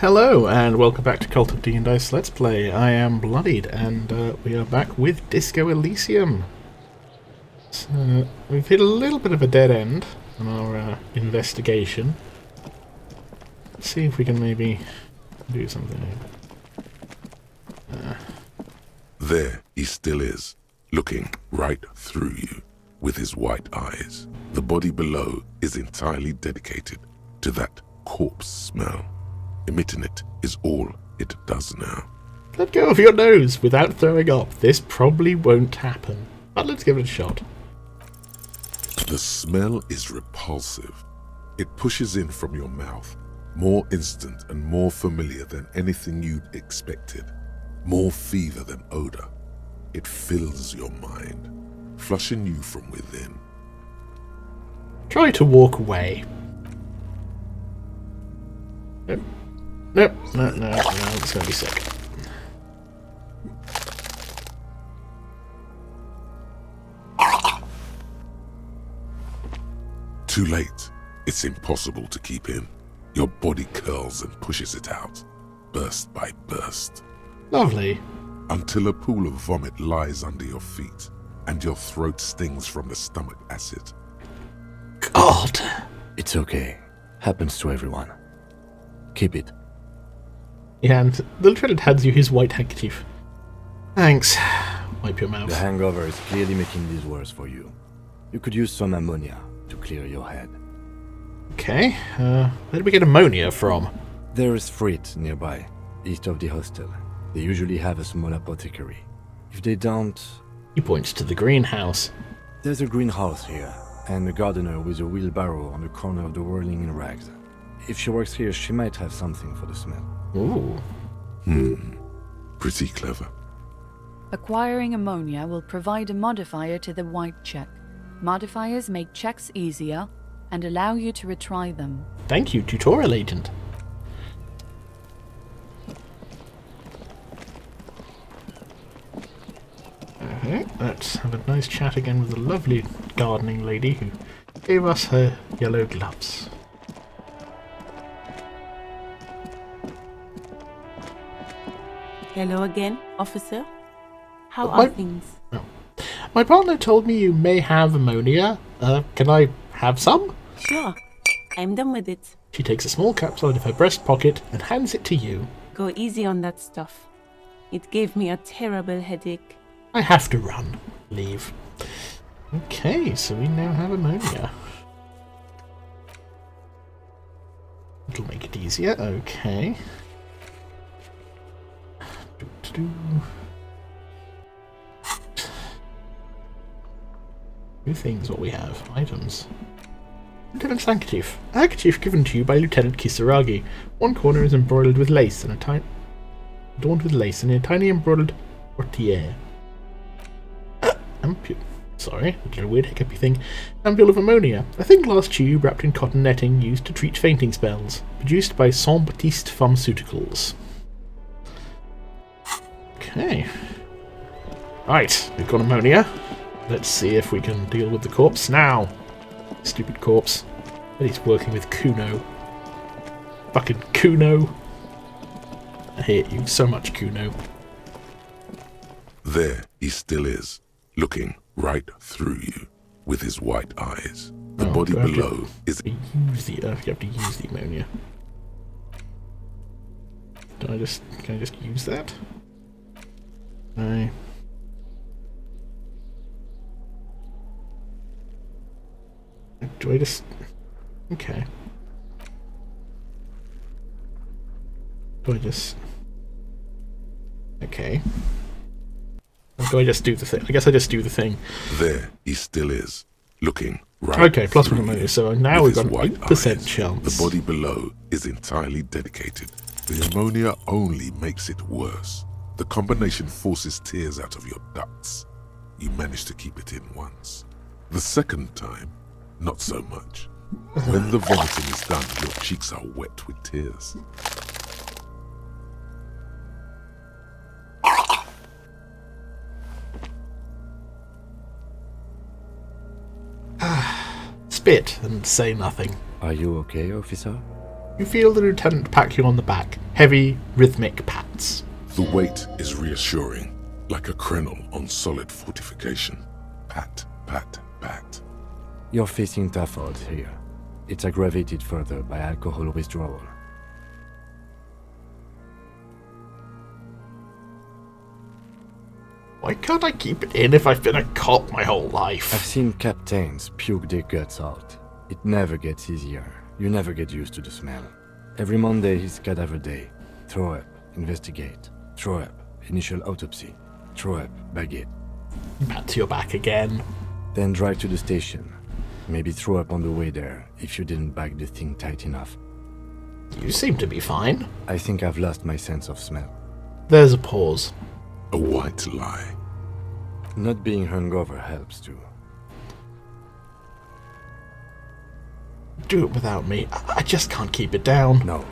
Hello, and welcome back to Cult of D and Dice Let's Play. I am Bloodied, and we are back with Disco Elysium. So, we've hit a little bit of a dead end on our investigation. Let's see if we can maybe do something here. There he still is, looking right through you with his white eyes. The body below is entirely dedicated to that corpse smell. Emitting it is all it does now. Let go of your nose without throwing up. This probably won't happen, but let's give it a shot. The smell is repulsive. It pushes in from your mouth, more instant and more familiar than anything you'd expected, more fever than odor. It fills your mind, flushing you from within. Try to walk away. Nope, no, it's gonna be sick. Too late. It's impossible to keep in. Your body curls and pushes it out, burst by burst. Lovely. Until a pool of vomit lies under your feet, and your throat stings from the stomach acid. God! It's okay. Happens to everyone. Keep it. Yeah, and the lieutenant hands you his white handkerchief. Thanks. Wipe your mouth. The hangover is clearly making this worse for you. You could use some ammonia to clear your head. Okay, where did we get ammonia from? There is Frit nearby, east of the hostel. They usually have a small apothecary. If they don't... He points to the greenhouse. There's a greenhouse here, and a gardener with a wheelbarrow on the corner of the whirling in rags. If she works here, she might have something for the smell. Ooh. Pretty clever. Acquiring ammonia will provide a modifier to the white check. Modifiers make checks easier and allow you to retry them. Thank you, tutorial agent. Okay, let's have a nice chat again with the lovely gardening lady who gave us her yellow gloves. Hello again, officer. How are things? Oh. My partner told me you may have ammonia. Can I have some? Sure. I'm done with it. She takes a small capsule out of her breast pocket and hands it to you. Go easy on that stuff. It gave me a terrible headache. I have to run. Leave. Okay, so we now have ammonia. It'll make it easier. Okay. Two things what we have. Items. Lieutenant's handkerchief. A handkerchief given to you by Lieutenant Kisaragi. One corner is embroidered with lace and adorned with lace and a tiny embroidered portiere. Sorry, a little weird hiccupy thing. Ampule of ammonia. A thin glass tube wrapped in cotton netting used to treat fainting spells. Produced by Saint Baptiste Pharmaceuticals. Okay. Right, we've got ammonia. Let's see if we can deal with the corpse now. Stupid corpse. But he's working with Kuno. Fucking Kuno. I hate you so much, Kuno. There he still is, looking right through you with his white eyes. The body below is... You have to use the ammonia. Can I just use that? No. Do I just... Okay. Do I just... Okay. Do I just do the thing? I guess I just do the thing. There he still is, looking right Okay, plus one ammonia, so now we've got an 8% chance. The body below is entirely dedicated. The ammonia only makes it worse. The combination forces tears out of your ducts. You manage to keep it in once. The second time, not so much. When the vomiting is done, your cheeks are wet with tears. Spit and say nothing. Are you okay, officer? You feel the lieutenant pat you on the back. heavy, rhythmic pats. The weight is reassuring, like a crenel on solid fortification. Pat, pat, pat. You're facing tough odds here. It's aggravated further by alcohol withdrawal. Why can't I keep it in if I've been a cop my whole I've life? seen captains puke their guts out. It never gets easier. You never get used to the smell. Every Monday is cadaver day. Throw up, investigate. Throw up, initial autopsy. Throw up, bag it. Back to your back again. Then drive to the station. Maybe throw up on the way there if you didn't bag the thing tight enough. You seem to be fine. I think I've lost my sense of smell. There's a pause. A white lie. Not being hungover helps too. Do it without me. I just can't keep it down. No.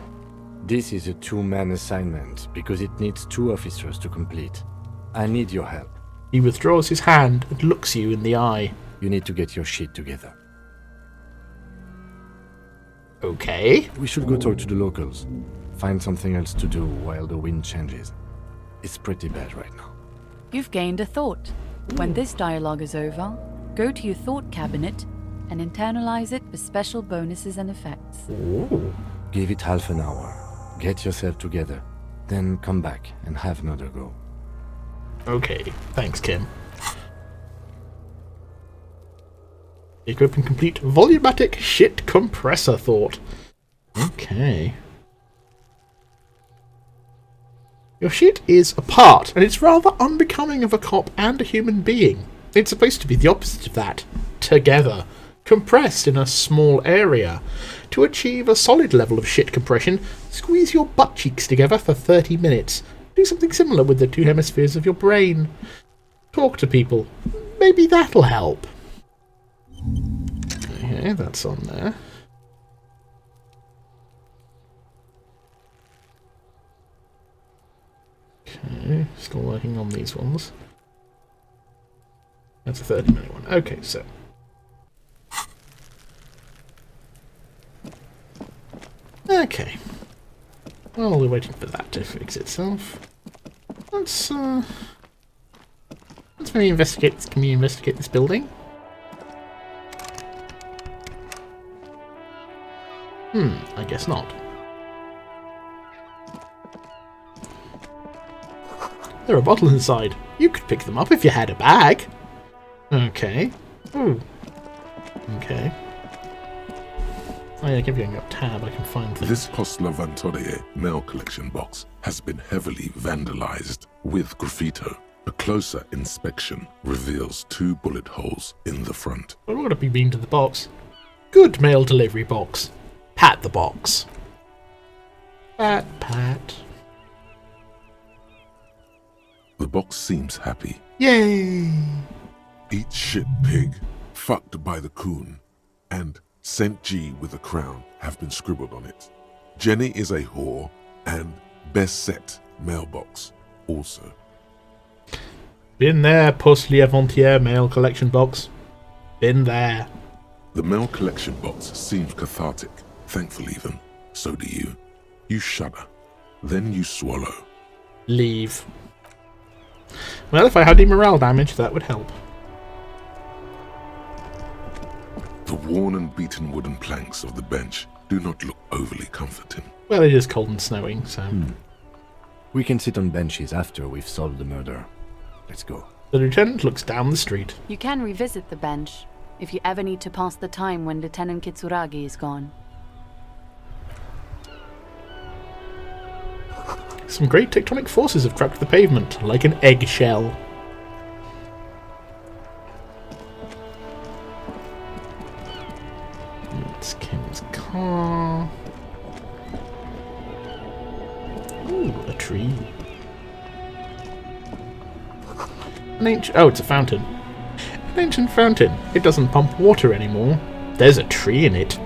This is a two-man assignment because it needs 2 officers to complete. I need your help. He withdraws his hand and looks you in the eye. You need to get your shit together. Okay. We should go talk to the locals. Find something else to do while the wind changes. It's pretty bad right now. You've gained a thought. When this dialogue is over, go to your thought cabinet and internalize it with special bonuses and effects. Ooh. Give it half an hour. Get yourself together. Then come back and have another go. Okay. Thanks, Kim. Equip and complete volumatic shit compressor thought. Okay. Your shit is apart, and it's rather unbecoming of a cop and a human being. It's supposed to be the opposite of that. Together. Compressed in a small area. To achieve a solid level of shit compression, squeeze your butt cheeks together for 30 minutes. Do something similar with the 2 hemispheres of your brain. Talk to people. Maybe that'll help. Okay, that's on there. Okay, still working on these ones. That's a 30-minute one. Okay, so. Okay. Well, we're waiting for that to fix itself. Let's maybe investigate. Can we investigate this building? I guess not. There are bottles inside. You could pick them up if you had a bag. Okay. Ooh. Okay. Oh yeah, keep going up tab, I can find things. This Postler Vantorie mail collection box has been heavily vandalized with graffito. A closer inspection reveals 2 bullet holes in the front. Well, we're going to be mean to the box. Good mail delivery box. Pat the box. Pat, pat. The box seems happy. Yay! Eat shit pig, fucked by the coon, and St. G with a crown have been scribbled on it. Jenny is a whore, and best set mailbox also. Been there, Puss L'Aventière mail collection box. Been there. The mail collection box seems cathartic, thankful even. So do you. You shudder. Then you swallow. Leave. Well, if I had any morale damage, that would help. The worn and beaten wooden planks of the bench do not look overly comforting. Well, it is cold and snowing, so... We can sit on benches after we've solved the murder. Let's go. The lieutenant looks down the street. You can revisit the bench if you ever need to pass the time when Lieutenant Kitsuragi is gone. Some great tectonic forces have cracked the pavement, like an eggshell. It's Kim's car. Ooh, a tree. Oh, it's a fountain. An ancient fountain. It doesn't pump water anymore. There's a tree in it.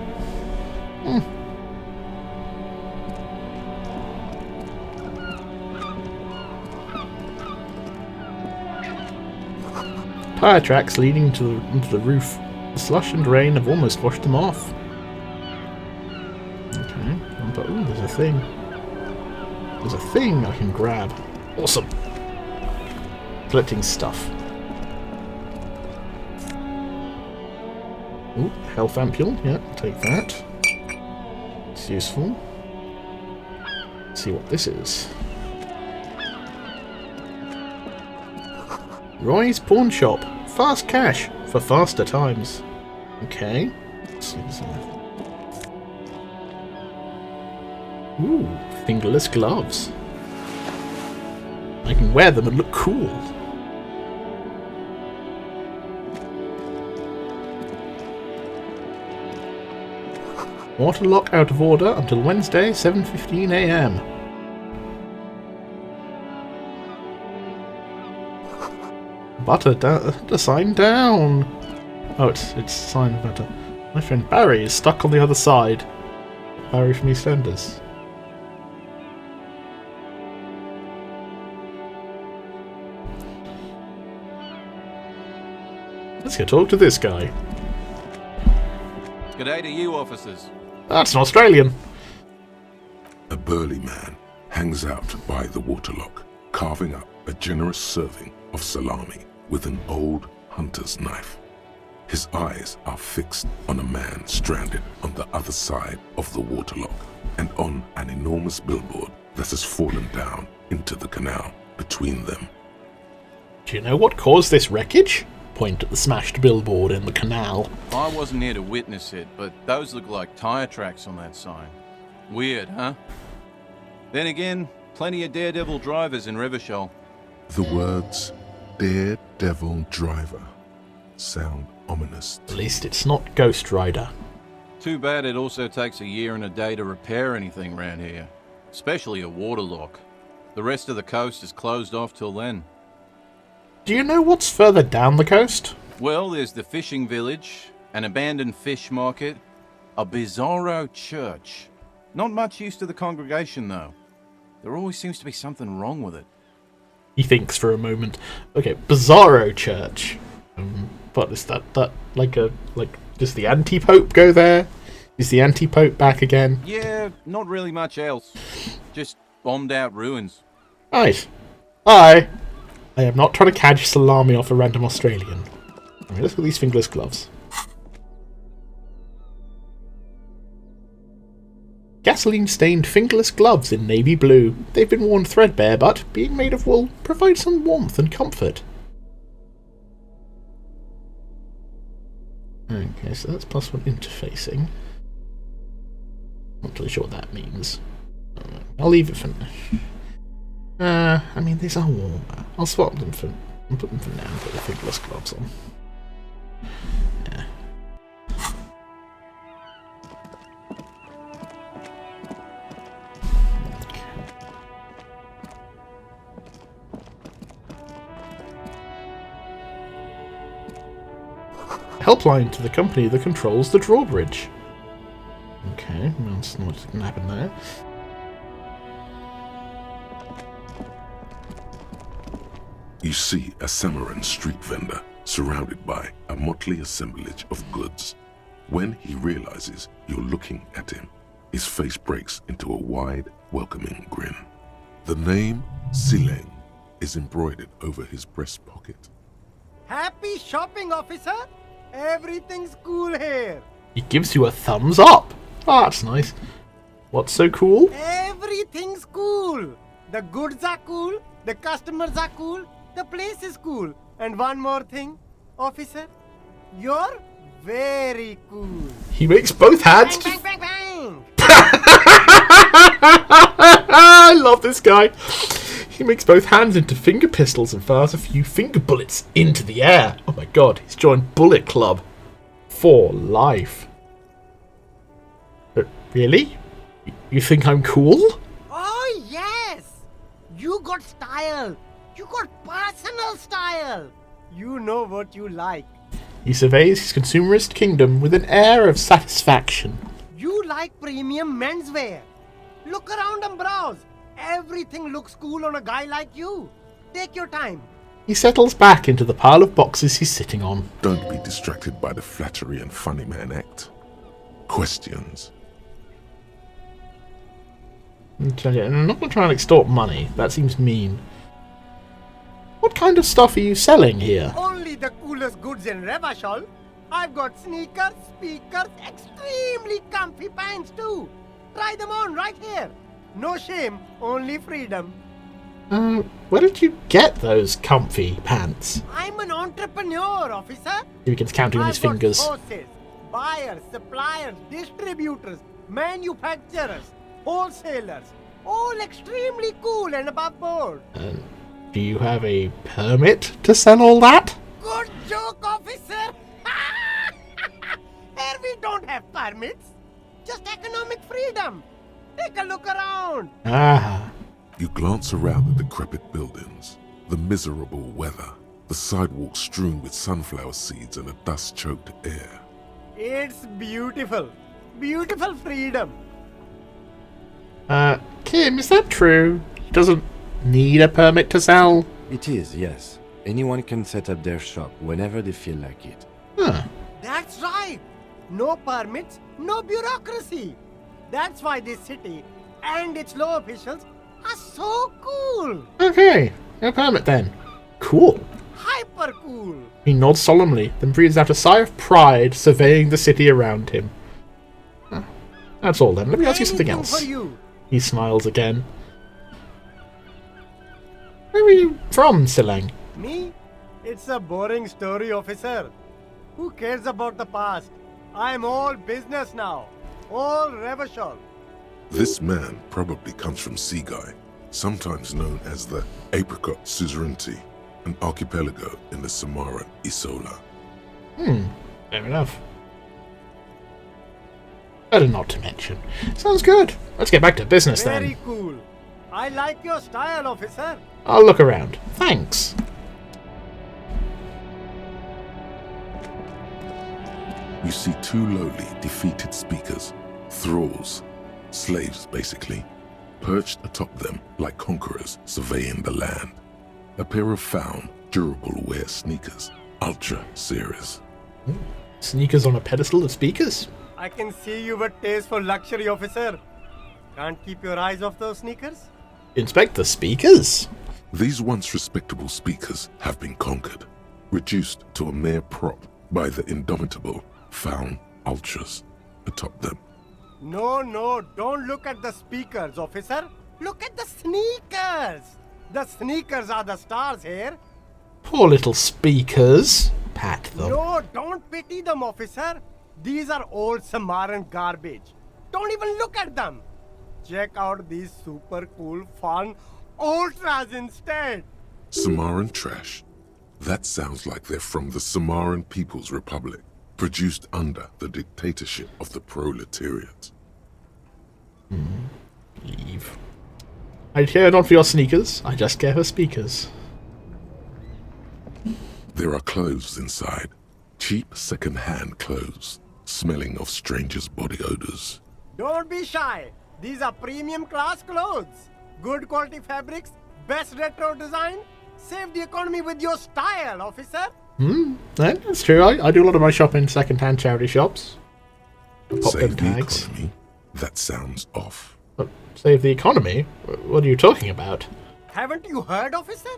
Tire tracks leading into the roof. The slush and rain have almost washed them off. Okay, but ooh, there's a thing. There's a thing I can grab. Awesome. Collecting stuff. Ooh, health ampule. Yeah, take that. It's useful. Let's see what this is. Roy's Pawn Shop. Fast cash for faster times. Okay. Let's see this. Ooh, fingerless gloves. I can wear them and look cool. Water lock out of order until Wednesday, 7:15 AM. Butter sign down. Oh, it's sign butter. My friend Barry is stuck on the other side. Barry from EastEnders. Let's go talk to this guy. G'day to you, officers. That's an Australian. A burly man hangs out by the waterlock, carving up a generous serving of salami with an old hunter's knife. His eyes are fixed on a man stranded on the other side of the waterlock and on an enormous billboard that has fallen down into the canal between them. Do you know what caused this wreckage? Point at the smashed billboard in the canal. I wasn't here to witness it, but those look like tyre tracks on that sign. Weird, huh? Then again, plenty of daredevil drivers in Rivershoal. The words "Daredevil Driver" sound ominous. At least it's not Ghost Rider. Too bad it also takes a year and a day to repair anything around here. Especially a waterlock. The rest of the coast is closed off till then. Do you know what's further down the coast? Well, there's the fishing village, an abandoned fish market, a bizarro church. Not much use to the congregation, though. There always seems to be something wrong with it. He thinks for a moment. Okay, Bizarro Church. But is that does the anti-pope go there? Is the anti-pope back again? Yeah, not really much else. Just bombed out ruins. Right. I am not trying to catch salami off a random Australian. Alright, let's look at these fingerless gloves. Gasoline-stained fingerless gloves in navy blue. They've been worn threadbare, but, being made of wool, provide some warmth and comfort. Okay, so that's +1 interfacing. Not really sure what that means. I'll leave it for now. I mean, these are warmer. I'll swap them for... I'll put them for now and put the fingerless gloves on. Yeah. Helpline to the company that controls the drawbridge. Okay, that's not what's going to happen there. You see a Samaran street vendor surrounded by a motley assemblage of goods. When he realizes you're looking at him, his face breaks into a wide, welcoming grin. The name Sileng is embroidered over his breast pocket. Happy shopping, officer! Everything's cool here. He gives you a thumbs up. Oh, that's nice. What's so cool? Everything's cool. The goods are cool. The customers are cool. The place is cool. And one more thing, officer. You're very cool. He makes both hands. Bang, bang, bang, bang. I love this guy. He makes both hands into finger pistols and fires a few finger bullets into the air. Oh my god, he's joined Bullet Club for life. Really? You think I'm cool? Oh, yes. You got style. You got personal style. You know what you like. He surveys his consumerist kingdom with an air of satisfaction. You like premium menswear. Look around and browse. Everything looks cool on a guy like you. Take your time. He settles back into the pile of boxes he's sitting on. Don't be distracted by the flattery and funny man act. Questions. I'm not going to try and extort money. That seems mean. What kind of stuff are you selling here? Only the coolest goods in Revachol. I've got sneakers, speakers, extremely comfy pants too. Try them on right here. No shame, only freedom. Where did you get those comfy pants? I'm an entrepreneur, officer. He begins counting on his fingers. I've got sources, buyers, suppliers, distributors, manufacturers, wholesalers, all extremely cool and above board. Do you have a permit to sell all that? Good joke, officer. Here we don't have permits, just economic freedom. Take a look around. Ah. You glance around the decrepit buildings, the miserable weather, the sidewalks strewn with sunflower seeds and a dust-choked air. It's beautiful. Beautiful freedom. Kim, is that true? He doesn't need a permit to sell? It is, yes. Anyone can set up their shop whenever they feel like it. Huh. That's right. No permits, no bureaucracy. That's why this city and its law officials are so cool. Okay, no permit then. Cool. Hyper cool. He nods solemnly, then breathes out a sigh of pride, surveying the city around him. That's all then. Let me ask you something Anything else. for you. He smiles again. Where are you from, Sileng? Me? It's a boring story, officer. Who cares about the past? I'm all business now. All Revachol. This man probably comes from Seaguy, sometimes known as the Apricot Suzerainty, an archipelago in the Samaran Isola. Fair enough. Better not to mention. Sounds good. Let's get back to business Very then. cool. I like your style, officer. I'll look around. Thanks. You see two lowly, defeated speakers, thralls, slaves basically, perched atop them like conquerors surveying the land. A pair of found, durable wear sneakers, Ultra Series. Sneakers on a pedestal of speakers? I can see you with taste for luxury, officer. Can't keep your eyes off those sneakers? Inspect the speakers? These once respectable speakers have been conquered, reduced to a mere prop by the indomitable found Ultras atop them. No, don't look at the speakers, officer. Look at the sneakers. The sneakers are the stars here. Poor little speakers. Pat them. No, don't pity them, officer. These are old Samaran garbage. Don't even look at them. Check out these super cool, fun Ultras instead. Samaran trash. That sounds like they're from the Samaran People's Republic, produced under the dictatorship of the proletariat. Leave. I care not for your sneakers, I just care for speakers. There are clothes inside. Cheap second-hand clothes, smelling of strangers' body odors. Don't be shy. These are premium class clothes. Good quality fabrics, best retro design. Save the economy with your style, officer. That's true. I do a lot of my shopping in second-hand charity shops. Pop Save them the tags. economy? That sounds off. Save the economy? What are you talking about? Haven't you heard, officer?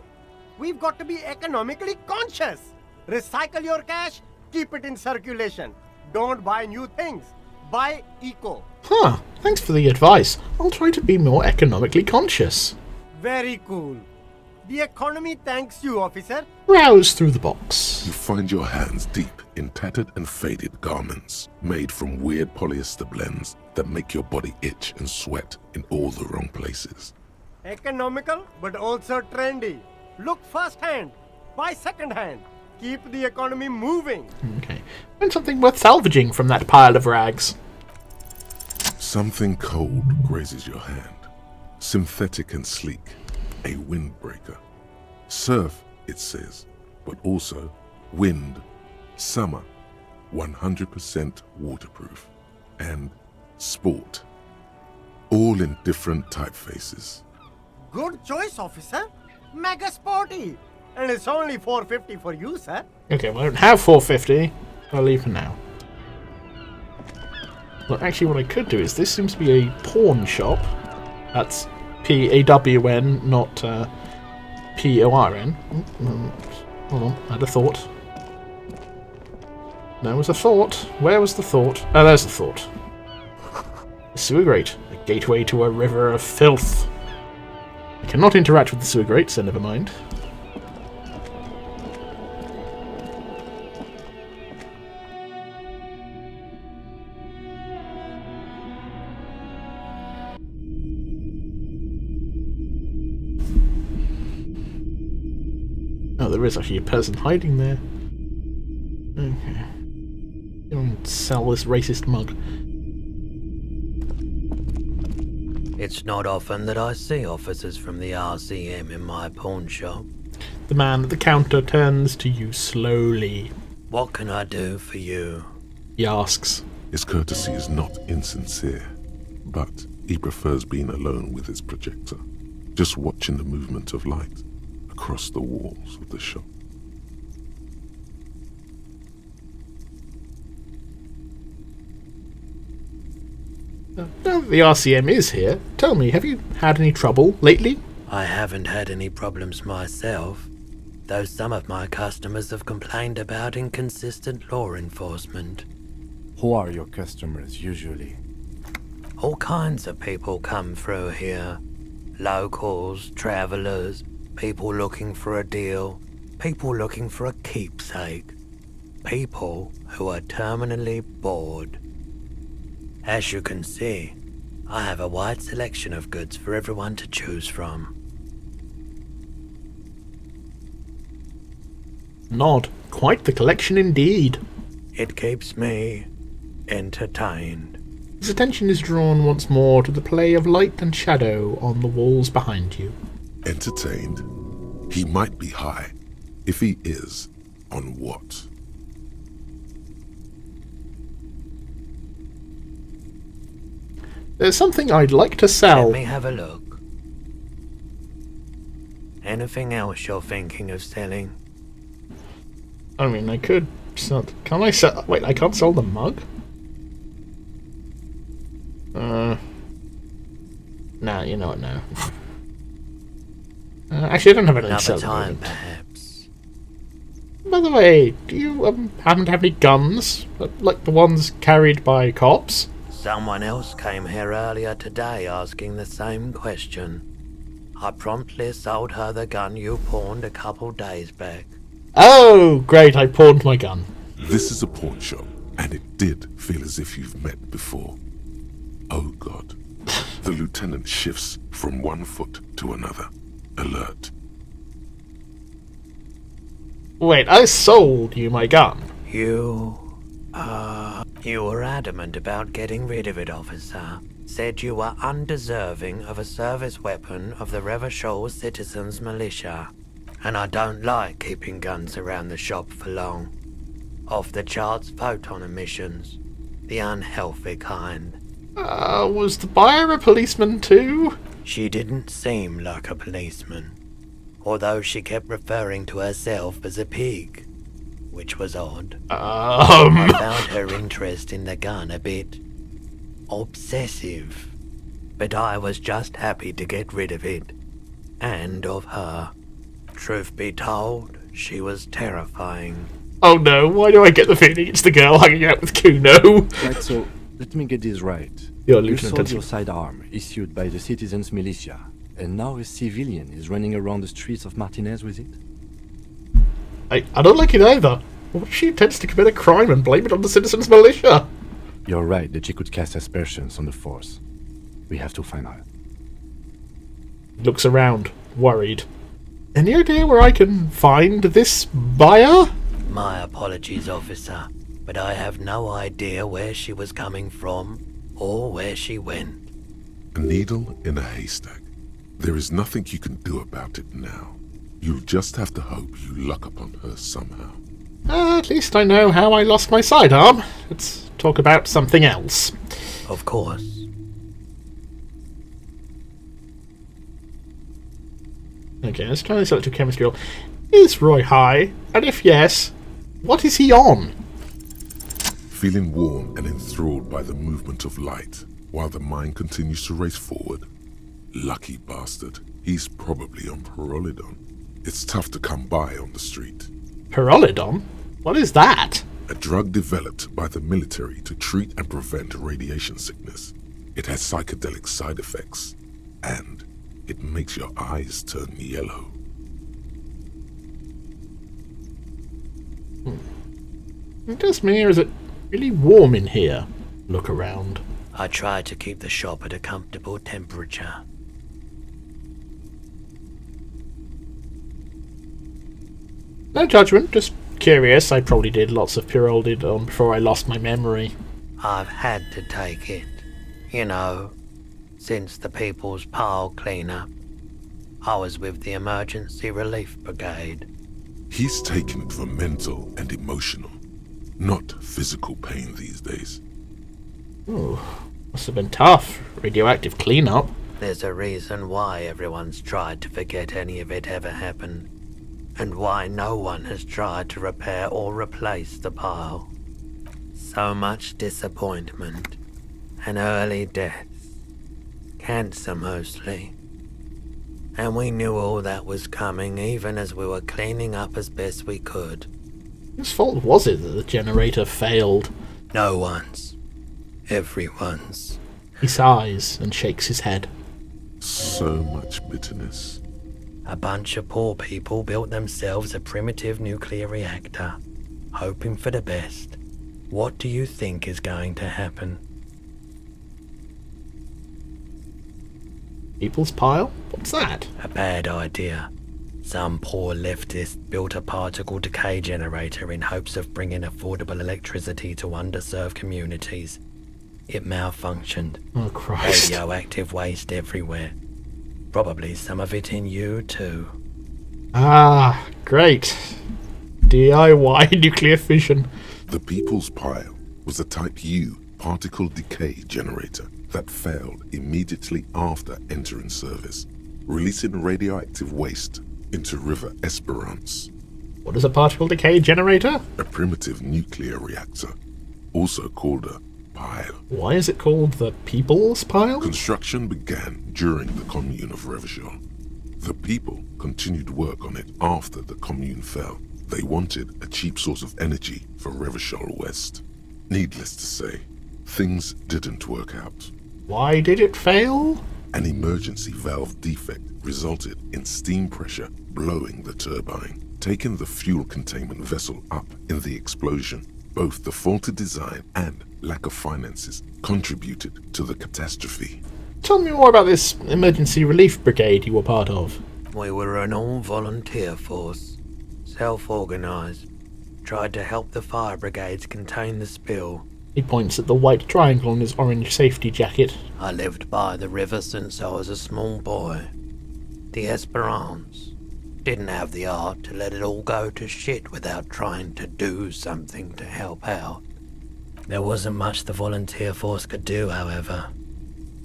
We've got to be economically conscious. Recycle your cash, keep it in circulation. Don't buy new things. Buy eco. Huh, thanks for the advice. I'll try to be more economically conscious. Very cool. The economy thanks you, officer. Browse through the box. You find your hands deep in tattered and faded garments made from weird polyester blends that make your body itch and sweat in all the wrong places. Economical, but also trendy. Look first hand, buy second hand. Keep the economy moving. Okay. Find something worth salvaging from that pile of rags. Something cold grazes your hand. Synthetic and sleek. A windbreaker. Surf, it says, but also wind, summer, 100% waterproof, and sport. All in different typefaces. Good choice, officer. Mega sporty. And it's only $4.50 for you, sir. Okay, well I don't have 450. I'll leave for now. Well, actually what I could do is, this seems to be a pawn shop. That's P-A-W-N, not P-O-R-N. Hold on, I had a thought. There was a thought. Where was the thought? Oh, there's the thought. The sewer grate, a gateway to a river of filth. I cannot interact with the sewer grate, so never mind. Oh, there is actually a person hiding there. Okay. Go and sell this racist mug. It's not often that I see officers from the RCM in my pawn shop. The man at the counter turns to you slowly. What can I do for you? He asks. His courtesy is not insincere, but he prefers being alone with his projector, just watching the movement of light across the walls of the shop. Now that the RCM is here, tell me, have you had any trouble lately? I haven't had any problems myself, though some of my customers have complained about inconsistent law enforcement. Who are your customers usually? All kinds of people come through here. Locals, travellers, people looking for a deal, people looking for a keepsake, people who are terminally bored. As you can see, I have a wide selection of goods for everyone to choose from. Nod. Quite the collection indeed. It keeps me entertained. His attention is drawn once more to the play of light and shadow on the walls behind you. Entertained? He might be high. If he is, on what? There's something I'd like to sell. Let me have a look. Anything else you're thinking of selling? I mean, I could sell... Can I sell... Wait, I can't sell the mug? Nah, you know what, no. Actually, I don't have anything to sell. Another time, perhaps. By the way, do you happen to have any guns? Like the ones carried by cops? Someone else came here earlier today asking the same question. I promptly sold her the gun you pawned a couple days back. Oh, great, I pawned my gun. This is a pawn shop, and it did feel as if you've met before. Oh God. The lieutenant shifts from one foot to another. Alert. Wait, I sold you my gun. You were adamant about getting rid of it, officer. Said you were undeserving of a service weapon of the Revachol Citizens Militia. And I don't like keeping guns around the shop for long. Off-the-charts photon emissions. The unhealthy kind. Was the buyer a policeman too? She didn't seem like a policeman. Although she kept referring to herself as a pig. Which was odd. I found her interest in the gun a bit obsessive. But I was just happy to get rid of it. And of her. Truth be told, she was terrifying. Oh no, why do I get the feeling it's the girl hanging out with Kuno? Right, so let me get this right. Your You lieutenant. sold your sidearm, issued by the Citizens Militia, and now a civilian is running around the streets of Martinez with it? I don't like it either. What if she intends to commit a crime and blame it on the Citizens Militia? You're right that she could cast aspersions on the force. We have to find her. Looks around, worried. Any idea where I can find this buyer? My apologies, officer, but I have no idea where she was coming from or where she went. A needle in a haystack. There is nothing you can do about it now. You'll just have to hope you luck upon her somehow. At least I know how I lost my sidearm. Let's talk about something else. Of course. Okay, let's try this electrochemistry roll. Is Roy high? And if yes, what is he on? Feeling warm and enthralled by the movement of light, while the mind continues to race forward, Lucky bastard. He's probably on Pyrrolidon. It's tough to come by on the street. Pyrrolidon? What is that? A drug developed by the military to treat and prevent radiation sickness. It has psychedelic side effects, and it makes your eyes turn yellow. Just me, or is it really warm in here? Look around. I try to keep the shop at a comfortable temperature. No judgment, just curious. I probably did lots of Pyrrolidon before I lost my memory. I've had to take it. You know, since the People's Pile cleanup. I was with the Emergency Relief Brigade. He's taken it for mental and emotional, not physical pain these days. Ooh, must have been tough. Radioactive cleanup. There's a reason why everyone's tried to forget any of it ever happened, and why no one has tried to repair or replace the pile. So much disappointment, and early deaths. Cancer mostly. And we knew all that was coming even as we were cleaning up as best we could. Whose fault was it that the generator failed? No one's. Everyone's. He sighs and shakes his head. So much bitterness. A bunch of poor people built themselves a primitive nuclear reactor, hoping for the best. What do you think is going to happen? People's Pile? What's that? A bad idea. Some poor leftist built a particle decay generator in hopes of bringing affordable electricity to underserved communities. It malfunctioned. Oh, Christ. Radioactive waste everywhere. Probably some of it in you too. Ah, great. DIY nuclear fission. The People's Pile was a Type U particle decay generator that failed immediately after entering service, releasing radioactive waste into River Esperance. What is a particle decay generator? A primitive nuclear reactor, also called a pile. Why is it called the People's Pile? Construction began during the Commune of Revachol. The people continued work on it after the Commune fell. They wanted a cheap source of energy for Revachol West. Needless to say, things didn't work out. Why did it fail? An emergency valve defect resulted in steam pressure blowing the turbine, taking the fuel containment vessel up in the explosion. Both the faulty design and lack of finances contributed to the catastrophe. Tell me more about this emergency relief brigade you were part of. We were an all-volunteer force, self-organized, tried to help the fire brigades contain the spill. He points at the white triangle on his orange safety jacket. I lived by the river since I was a small boy. The Esperance didn't have the art to let it all go to shit without trying to do something to help out. There wasn't much the volunteer force could do, however.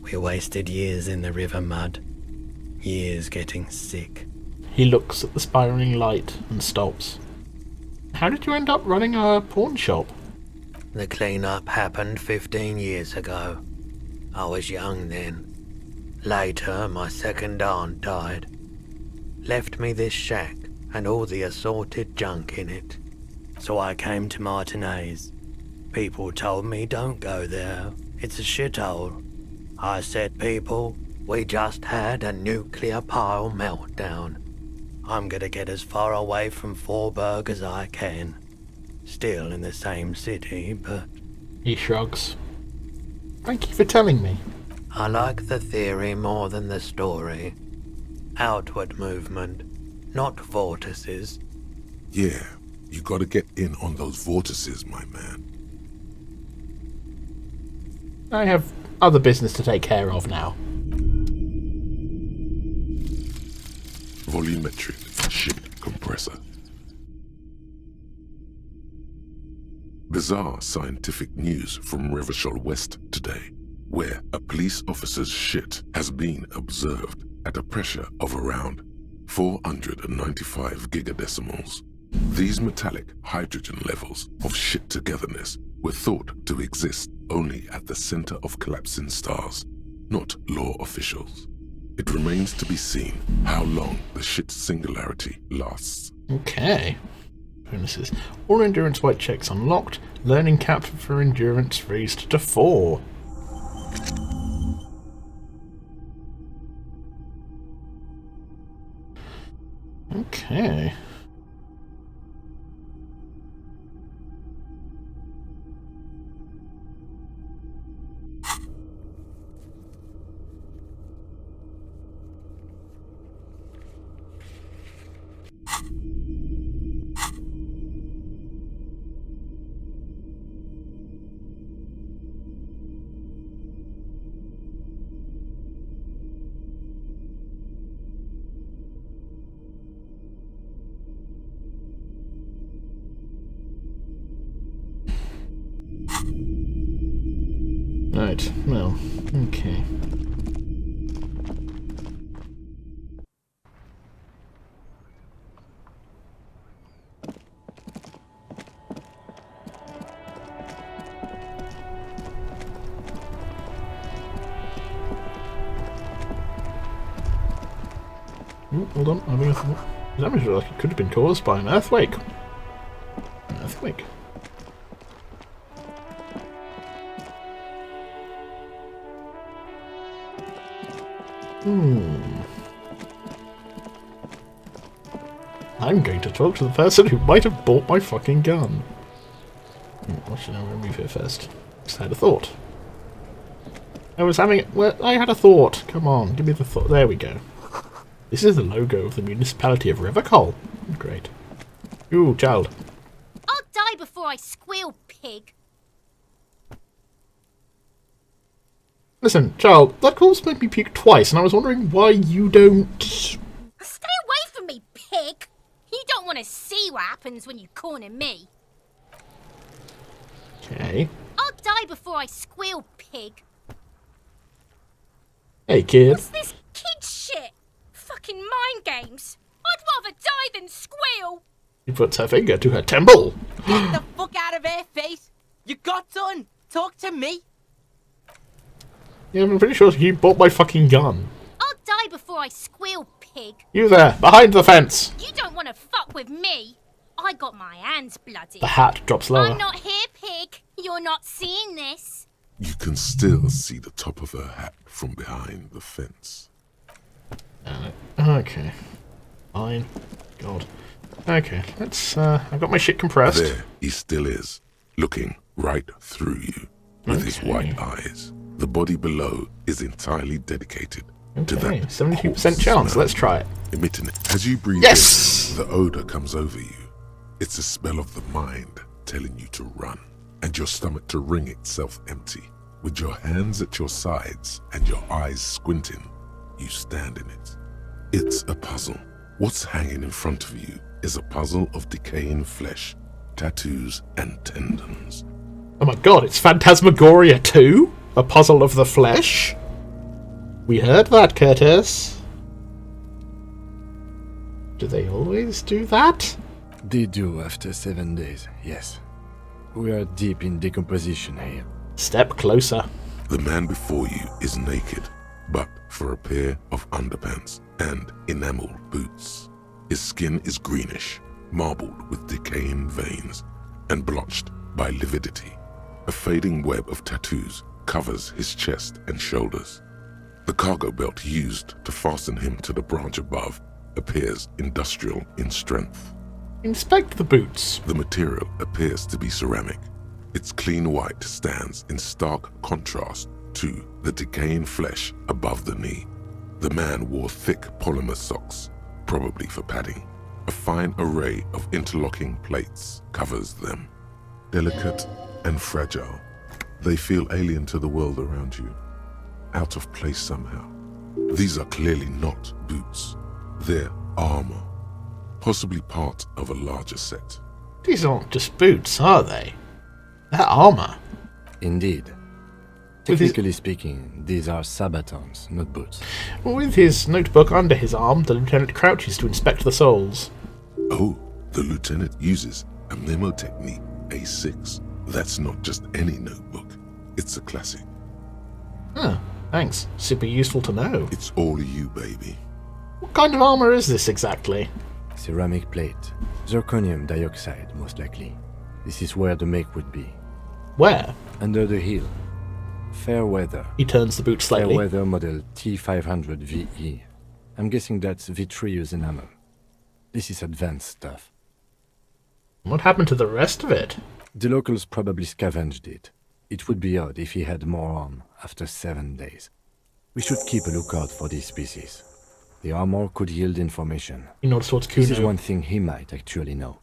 We wasted years in the river mud. Years getting sick. He looks at the spiraling light and stops. How did you end up running a pawn shop? The clean-up happened 15 years ago. I was young then. Later, my second aunt died. Left me this shack and all the assorted junk in it. So I came to Martinez. People told me don't go there. It's a shithole. I said, people, we just had a nuclear pile meltdown. I'm gonna get as far away from Forburg as I can. Still in the same city, but... He shrugs. Thank you for telling me. I like the theory more than the story. Outward movement, not vortices. Yeah, you gotta get in on those vortices, my man. I have other business to take care of now. Volumetric ship compressor. Bizarre scientific news from Revachol West today, where a police officer's shit has been observed at a pressure of around 495 gigadecimals. These metallic hydrogen levels of shit togetherness were thought to exist only at the center of collapsing stars, not law officials. It remains to be seen how long the shit's singularity lasts. Okay. Bonuses. All endurance white checks unlocked. Learning cap for endurance raised to 4. Okay. Right, well, okay. Ooh, hold on, having a thought. Damage like it could have been caused by an earthquake. An earthquake. I'm going to talk to the person who might have bought my fucking gun. What should I remove here first? Just had a thought. I was having... Well, I had a thought. Come on, give me the thought. There we go. This is the logo of the municipality of Rivercol. Great. Ooh, child. I'll die before I squeal, pig. Listen, child, that calls made me puke twice, and I was wondering why you don't... Stay away from me, pig! You don't want to see what happens when you corner me. Okay. I'll die before I squeal, pig. Hey, kid. What's this kid shit? Fucking mind games. I'd rather die than squeal. She puts her finger to her temple. Get the fuck out of here, face! You got done! Talk to me! Yeah, I'm pretty sure you bought my fucking gun. I'll die before I squeal, pig. You there, behind the fence. You don't want to fuck with me. I got my hands bloody. The hat drops lower. I'm not here, pig. You're not seeing this. You can still see the top of her hat from behind the fence. Okay. Fine. God. Okay, let's, I've got my shit compressed. There he still is, looking right through you with his white eyes. The body below is entirely dedicated to Okay, that 72% chance. smell, Let's try it. emitting it. As you breathe Yes! in, the odor comes over you. It's a smell of the mind telling you to run, and your stomach to wring itself empty. With your hands at your sides and your eyes squinting, you stand in it. It's a puzzle. What's hanging in front of you is a puzzle of decaying flesh, tattoos, and tendons. Oh my god, it's Phantasmagoria 2? A puzzle of the flesh? We heard that, Curtis. Do they always do that? They do after 7 days, yes. We are deep in decomposition here. Step closer. The man before you is naked, but for a pair of underpants and enameled boots. His skin is greenish, marbled with decaying veins, and blotched by lividity. A fading web of tattoos covers his chest and shoulders. The cargo belt used to fasten him to the branch above appears industrial in strength. Inspect the boots. The material appears to be ceramic. Its clean white stands in stark contrast to the decaying flesh above the knee. The man wore thick polymer socks, probably for padding. A fine array of interlocking plates covers them. Delicate and fragile, they feel alien to the world around you, out of place somehow. These are clearly not boots. They're armor, possibly part of a larger set. These aren't just boots, are they? They're armor. Indeed. With his- Technically speaking, these are sabatons, not boots. With his notebook under his arm, the lieutenant crouches to inspect the soles. Oh, the lieutenant uses a memo technique A6. That's not just any notebook. It's a classic. Huh. Thanks. Super useful to know. It's all you, baby. What kind of armor is this exactly? Ceramic plate. Zirconium dioxide, most likely. This is where the make would be. Where? Under the heel. Fair weather. He turns the boot slightly. Fair weather model T500 VE. I'm guessing that's vitreous enamel. This is advanced stuff. What happened to the rest of it? The locals probably scavenged it. It would be odd if he had more on after 7 days. We should keep a lookout for these species. The armor could yield information. You notice what's Kuno. This is one thing he might actually know.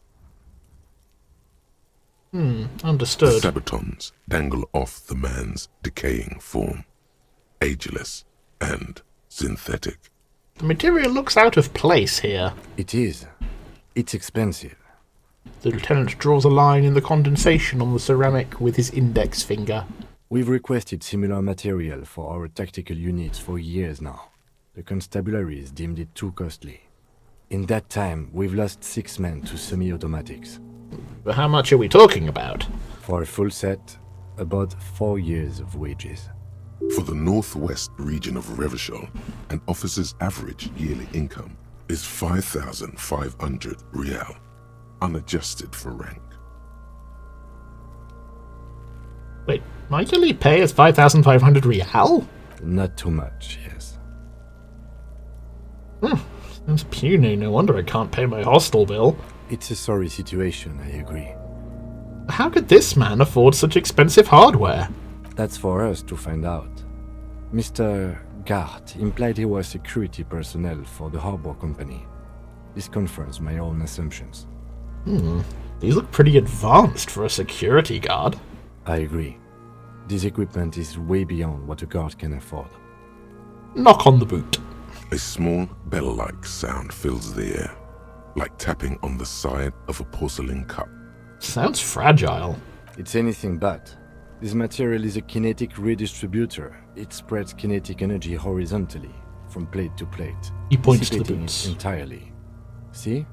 The Understood. sabatons dangle off the man's decaying form. Ageless and synthetic. The material looks out of place here. It is. It's expensive. The lieutenant draws a line in the condensation on the ceramic with his index finger. We've requested similar material for our tactical units for years now. The constabularies deemed it too costly. In that time, we've lost 6 men to semi-automatics. But how much are we talking about? For a full set, about 4 years of wages. For the northwest region of Revachol, an officer's average yearly income is 5,500 rial, unadjusted for rank. Wait, my yearly pay is 5,500 rial? Not too much, yes. Sounds puny, no wonder I can't pay my hostel bill. It's a sorry situation, I agree. How could this man afford such expensive hardware? That's for us to find out. Mr. Gart implied he was security personnel for the harbor company. This confirms my own assumptions. These look pretty advanced for a security guard. I agree. This equipment is way beyond what a guard can afford. Knock on the boot. A small bell-like sound fills the air, like tapping on the side of a porcelain cup. Sounds fragile. It's anything but. This material is a kinetic redistributor. It spreads kinetic energy horizontally, from plate to plate. He points to the dissipating it boots. entirely. See?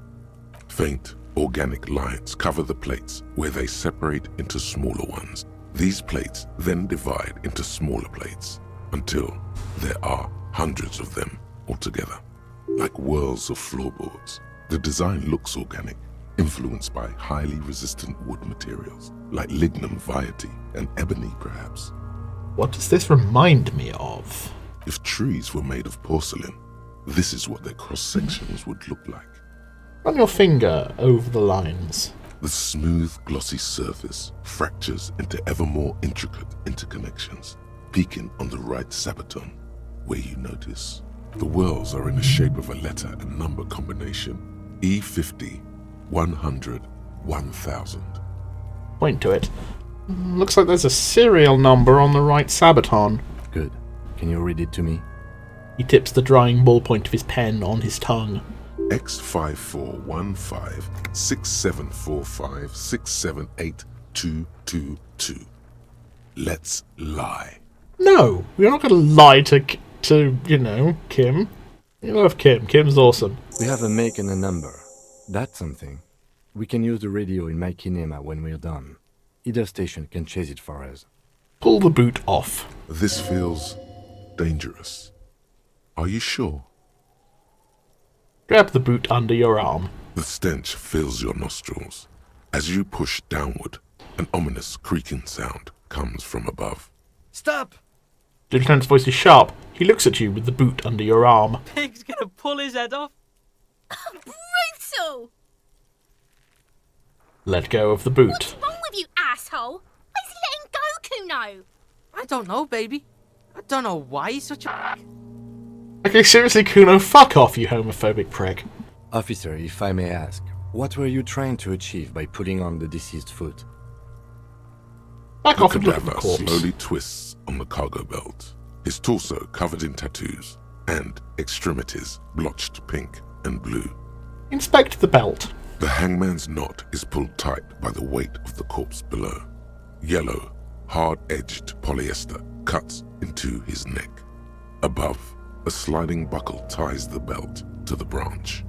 Faint, organic lines cover the plates where they separate into smaller ones. These plates then divide into smaller plates until there are hundreds of them altogether, like whirls of floorboards. The design looks organic, influenced by highly resistant wood materials, like lignum vitae and ebony perhaps. What does this remind me of? If trees were made of porcelain, this is what their cross-sections would look like. Run your finger over the lines. The smooth, glossy surface fractures into ever more intricate interconnections, peaking on the right sabaton, where you notice the whorls are in the shape of a letter and number combination: E50, 100, 1000. Point to it. Looks like there's a serial number on the right sabaton. Good. Can you read it to me? He tips the drying ballpoint of his pen on his tongue. X54156745678222. Let's lie. No, we're not going to lie to Kim. You love Kim. Kim's awesome. We have a make and a number. That's something. We can use the radio in my kinema when we're done. Either station can chase it for us. Pull the boot off. This feels dangerous. Are you sure? Grab the boot under your arm. The stench fills your nostrils. As you push downward, an ominous creaking sound comes from above. Stop! The lieutenant's voice is sharp. He looks at you with the boot under your arm. Pig's gonna pull his head off. Brutal! Let go of the boot. What's wrong with you, asshole? Why is he letting go, Kuno? I don't know, baby. I don't know why he's such a... Okay, seriously, Kuno, fuck off, you homophobic prick. Officer, if I may ask, what were you trying to achieve by putting on the deceased foot? Back The off and look at the cadaver corpse. slowly twists on the cargo belt, his torso covered in tattoos, and extremities blotched pink and blue. Inspect the belt. The hangman's knot is pulled tight by the weight of the corpse below. Yellow, hard-edged polyester cuts into his neck. Above, a sliding buckle ties the belt to the branch.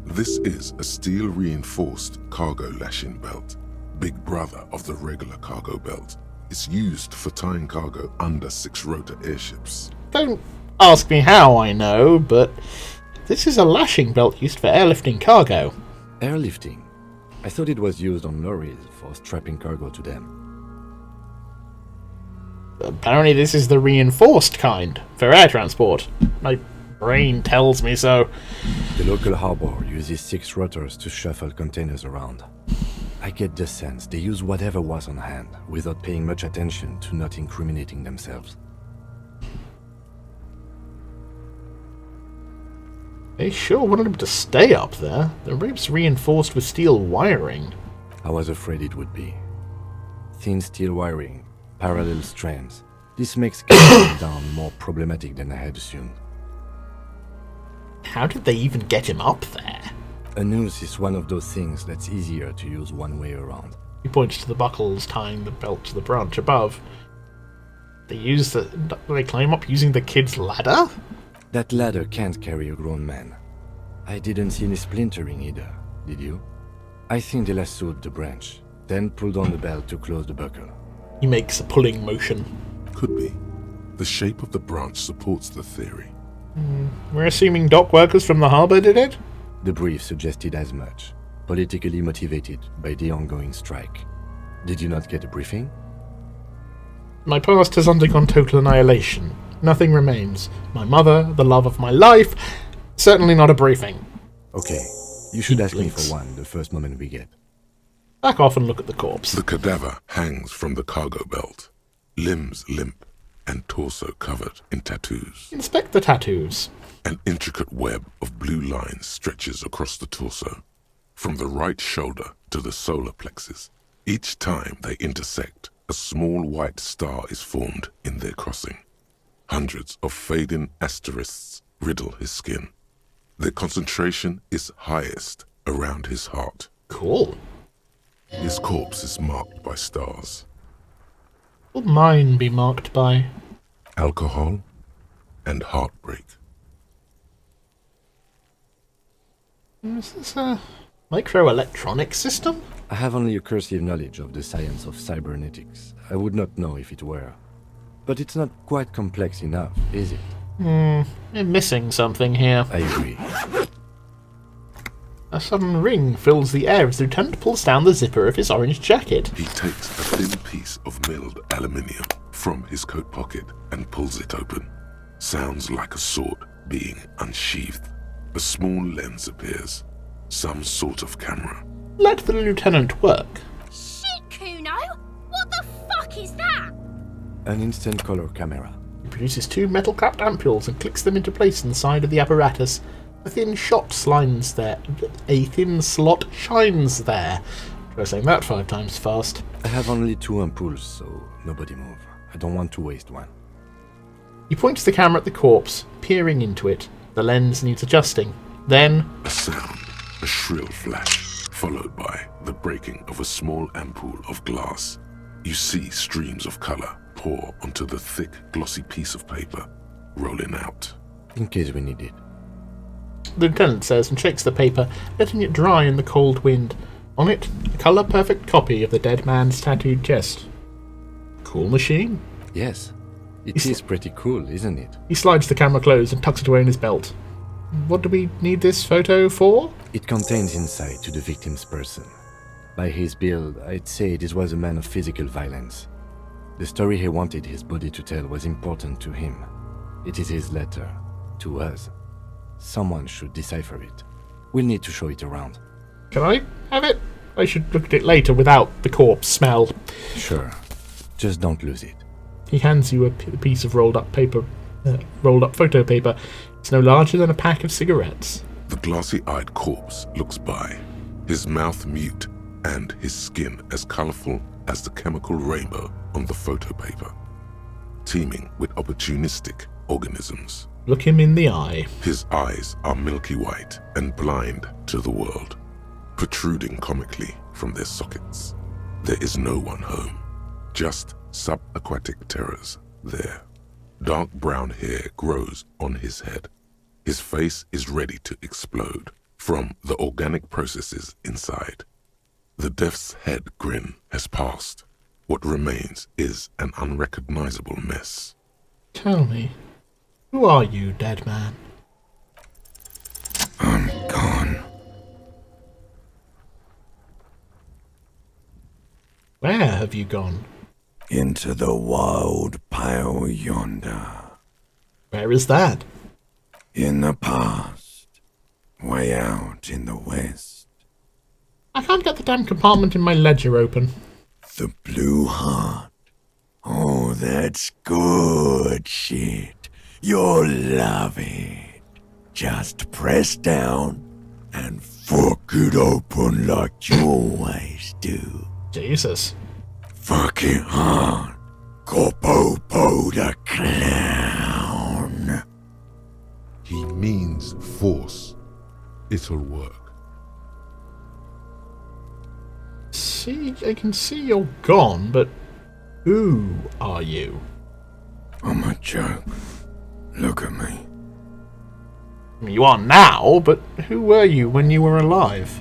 This is a steel-reinforced cargo lashing belt, big brother of the regular cargo belt. It's used for tying cargo under 6-rotor airships. don't ask me how I know, but this is a lashing belt used for airlifting cargo. Airlifting? I thought it was used on lorries for strapping cargo to them. Apparently this is the reinforced kind, for air transport. My brain tells me so. The local harbor uses 6 rotors to shuffle containers around. I get the sense they use whatever was on hand, without paying much attention to not incriminating themselves. They sure wanted him to stay up there. The ribb's reinforced with steel wiring. I was afraid it would be. Thin steel wiring, parallel strands. This makes getting down more problematic than I had assumed. How did they even get him up there? A noose is one of those things that's easier to use one way around. He points to the buckles tying the belt to the branch above. They climb up using the kid's ladder? That ladder can't carry a grown man. I didn't see any splintering either, did you? I think they lassoed the branch, then pulled on the belt to close the buckle. He makes a pulling motion. Could be. The shape of the branch supports the theory. We're assuming dock workers from the harbour did it? The brief suggested as much, politically motivated by the ongoing strike. Did you not get a briefing? My past has undergone total annihilation. Nothing remains. My mother, the love of my life, certainly not a briefing. Okay, you should ask me for one the first moment we get. Back off and look at the corpse. The cadaver hangs from the cargo belt, limbs limp and torso covered in tattoos. Inspect the tattoos. An intricate web of blue lines stretches across the torso, from the right shoulder to the solar plexus. Each time they intersect, a small white star is formed in their crossing. Hundreds of fading asterisks riddle his skin. Their concentration is highest around his heart. Cool. His corpse is marked by stars. Will mine be marked by? Alcohol and heartbreak. Is this a microelectronic system? I have only a cursive knowledge of the science of cybernetics. I would not know if it were. But it's not quite complex enough, is it? You're missing something here. I agree. A sudden ring fills the air as the lieutenant pulls down the zipper of his orange jacket. He takes a thin piece of milled aluminium from his coat pocket and pulls it open. Sounds like a sword being unsheathed. A small lens appears. Some sort of camera. Let the lieutenant work. Shit, Kuno! What the fuck is that? An instant color camera. He produces 2 metal-capped ampules and clicks them into place in the side of the apparatus. A thin slot shines there. Try saying that 5 times fast. I have only 2 ampoules, so nobody move. I don't want to waste one. He points the camera at the corpse, peering into it. The lens needs adjusting. Then A sound, a shrill flash, followed by the breaking of a small ampoule of glass. You see streams of color pour onto the thick, glossy piece of paper, rolling out. In case we need it. the lieutenant says and shakes the paper, letting it dry in the cold wind. On it, a colour-perfect copy of the dead man's tattooed chest. Cool machine. Yes. It is pretty cool, isn't it? He slides the camera closed and tucks it away in his belt. What do we need this photo for? It contains insight to the victim's person. By his build, I'd say this was a man of physical violence. The story he wanted his body to tell was important to him. It is his letter. To us. Someone should decipher it. We'll need to show it around. Can I have it? I should look at it later without the corpse smell. Sure. Just don't lose it. He hands you a piece of rolled up photo paper. It's no larger than a pack of cigarettes. The glassy-eyed corpse looks by, his mouth mute and his skin as colorful as the chemical rainbow on the photo paper, teeming with opportunistic organisms. Look him in the eye. His eyes are milky white and blind to the world, protruding comically from their sockets. There is no one home, just subaquatic terrors there. Dark brown hair grows on his head. His face is ready to explode from the organic processes inside. The death's head grin has passed. What remains is an unrecognizable mess. Tell me, Who are you, dead man? I'm gone. Where have you gone? Into the wild pale yonder. Where is that? In the past. Way out in the west. I can't get the damn compartment in my ledger open. The blue heart. Oh, that's good shit. You'll love it. Just press down and fuck it open like you always do. Jesus. Fuck it hard. Corpopo the clown. He means force. It'll work. See, I can see you're gone, but who are you? I'm a joke. Look at me. You are now, but who were you when you were alive?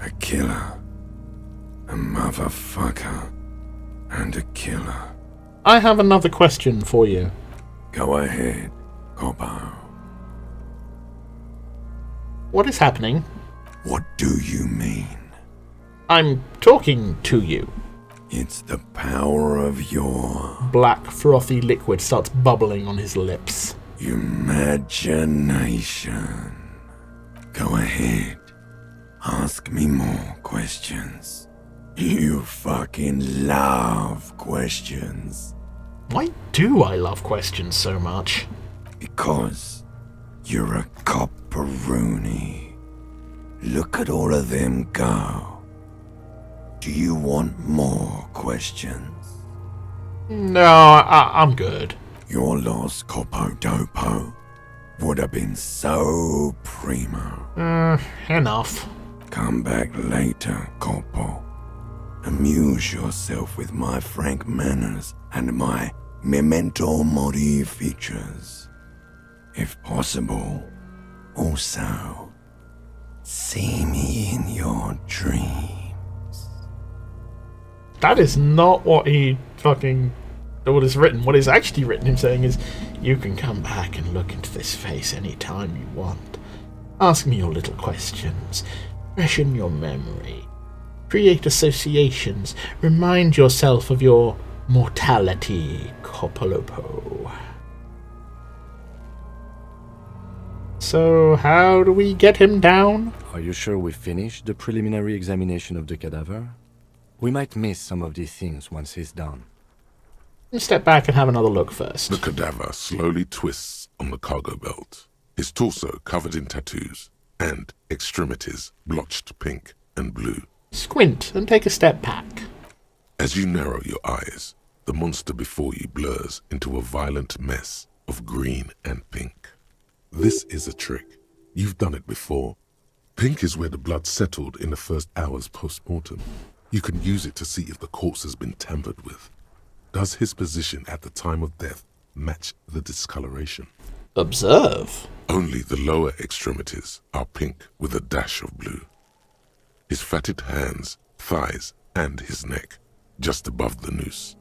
A killer. A motherfucker. And a killer. I have another question for you. Go ahead, Corpo. What is happening? What do you mean? I'm talking to you. It's the power of your Black, frothy liquid starts bubbling on his lips. imagination. Go ahead. Ask me more questions. You fucking love questions. Why do I love questions so much? Because you're a copperoonie. Look at all of them go. Do you want more questions? No, I'm good. Your lost Copodopo would have been so primo. Enough. Come back later, Corpo. Amuse yourself with my frank manners and my memento mori features. If possible, also, see me in your dreams. That is not what he fucking... what is written. What is actually written, him saying is, you can come back and look into this face any time you want. Ask me your little questions. Freshen your memory. Create associations. Remind yourself of your mortality, Copolopo. So, how do we get him down? Are you sure we finished the preliminary examination of the cadaver? We might miss some of these things once he's done. Step back and have another look first. The cadaver slowly twists on the cargo belt, his torso covered in tattoos, and extremities blotched pink and blue. Squint and take a step back. As you narrow your eyes, the monster before you blurs into a violent mess of green and pink. This is a trick. You've done it before. Pink is where the blood settled in the first hours post-mortem. You can use it to see if the corpse has been tampered with. Does his position at the time of death match the discoloration? Observe. Only the lower extremities are pink with a dash of blue. His fatted hands, thighs, and his neck, just above the noose.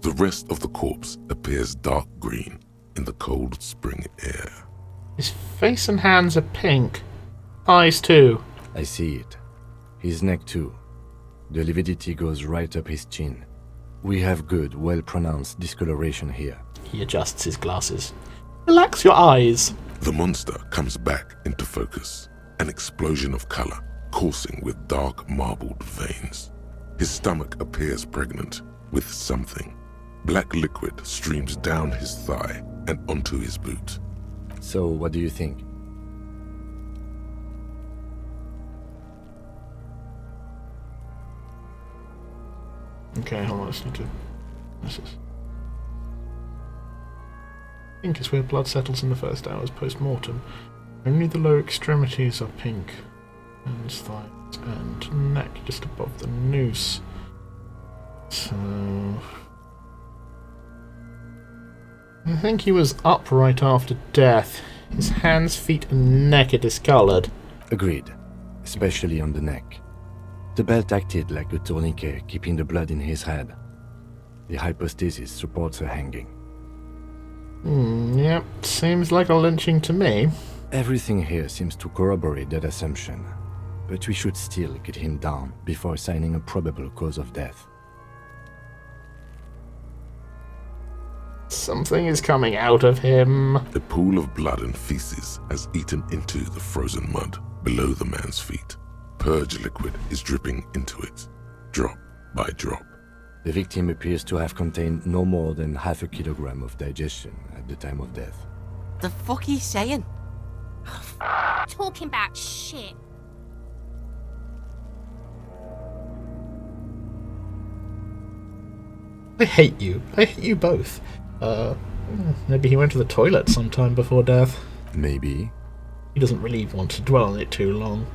The rest of the corpse appears dark green in the cold spring air. His face and hands are pink. Eyes too. I see it. His neck too. The lividity goes right up his chin. We have good, well-pronounced discoloration here. He adjusts his glasses. Relax your eyes. The monster comes back into focus, an explosion of color, coursing with dark marbled veins. His stomach appears pregnant with something. Black liquid streams down his thigh and onto his boot. So, what do you think? Okay, hold on, let's need to... This is... Pink is where blood settles in the first hours post-mortem. Only the lower extremities are pink. Hands, thighs, and neck just above the noose. So... I think he was up right after death. His hands, feet, and neck are discolored. Agreed. Especially on the neck. The belt acted like a tourniquet, keeping the blood in his head. The hypostasis supports a hanging. Yep, seems like a lynching to me. Everything here seems to corroborate that assumption, but we should still get him down before assigning a probable cause of death. Something is coming out of him. A pool of blood and feces has eaten into the frozen mud below the man's feet. Purge liquid is dripping into it, drop by drop. The victim appears to have contained no more than half a kilogram of digestion at the time of death. The fuck are you saying? Talking about shit. I hate you. I hate you both. Maybe he went to the toilet sometime before death. Maybe. He doesn't really want to dwell on it too long.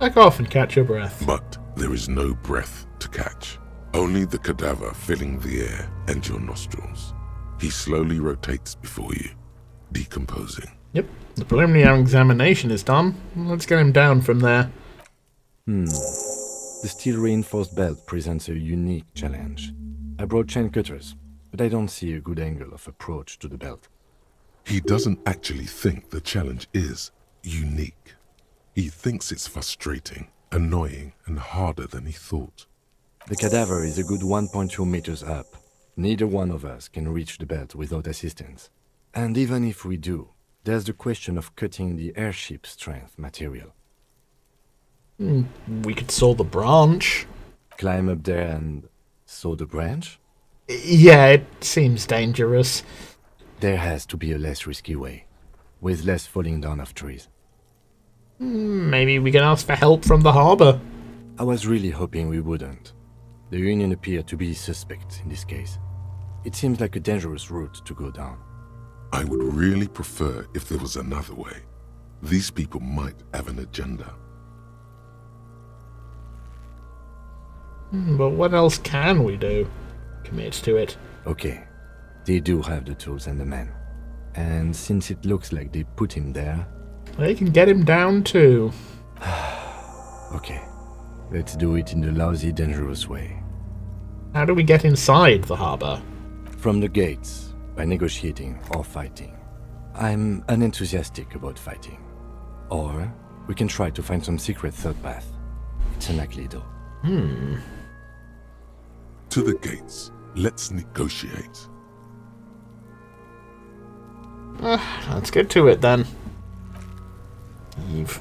Back off and catch your breath. But there is no breath to catch. Only the cadaver filling the air and your nostrils. He slowly rotates before you, decomposing. Yep, the preliminary examination is done. Let's get him down from there. The steel-reinforced belt presents a unique challenge. I brought chain cutters, but I don't see a good angle of approach to the belt. He doesn't actually think the challenge is unique. He thinks it's frustrating, annoying, and harder than he thought. The cadaver is a good 1.2 meters up. Neither one of us can reach the belt without assistance. And even if we do, there's the question of cutting the airship strength material. We could saw the branch. Climb up there and saw the branch? Yeah, it seems dangerous. There has to be a less risky way, with less falling down of trees. Maybe we can ask for help from the harbour. I was really hoping we wouldn't. The Union appeared to be suspect in this case. It seems like a dangerous route to go down. I would really prefer if there was another way. These people might have an agenda. But what else can we do? Commit to it. Okay, they do have the tools and the men. And since it looks like they put him there... They can get him down too. Okay, let's do it in the lousy, dangerous way. How do we get inside the harbour? From the gates, by negotiating or fighting. I'm unenthusiastic about fighting. Or we can try to find some secret third path. It's unlikely though. To the gates. Let's negotiate. Let's get to it then. Eve.